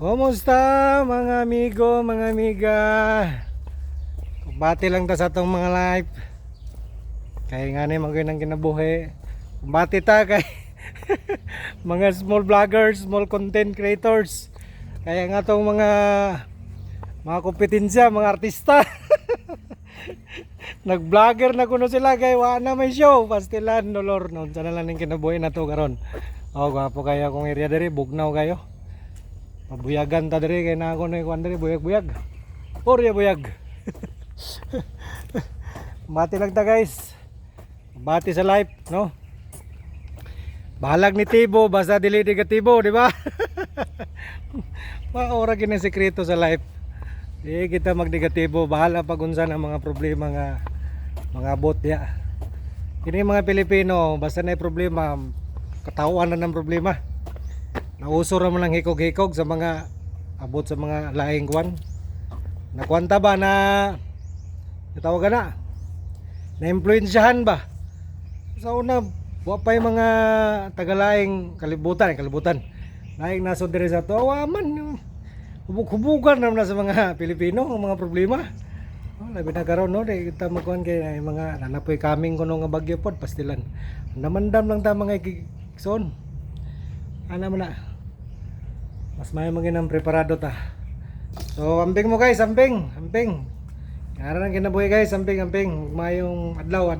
Kumusta mga amigo, mga amiga? Kumbati lang ta sa atong mga live. Kaya nga ni mga nang kinabuhi. Kumbati ta kay mga small vloggers, small content creators. Kaya nga tong mga kompetensya, mga artista. Nag-vlogger na kuno sila kay wa na may show. Pastilan dolor no. Sana lang ning kinabuhi na to karon. Oh, gwapo kayo akong area diri, bugnaw kayo. Pabuyagan ta diri kay na ako na kuan diri buyag-buyag. Orya buyag. Bati lang ta guys. Bati sa live, no? Bahalag ni Tibo basta dili negatibo, di ba? Maora kini sekreto sa live. Di kita magnegatibo, bahala pag unsa ang mga problema nga mga bot ya. Kini mga Pilipino, basta na problema, katawan na ng problema. Nauso ra man lang hikog-hikog sa mga abot sa mga laing kwan. Nakwanta ba na tawag na? Na-influensyahan ba? Sa una, wa pa yung mga tagalaing kalibutan. Laing naso dire sa to, awaman. Hubug-hubugan naman na sa mga Pilipino ang mga problema. Oh, labi na karon no, di kita magkuhan kay mga nanapoy kaming kuno nga bagyo pod pastilan. Namandam lang ta mga ikson. Ana man na. Mas may maginang preparado ta. So, amping mo guys, amping. Ngara nang kinabuhi guys, amping. Mayong adlaw.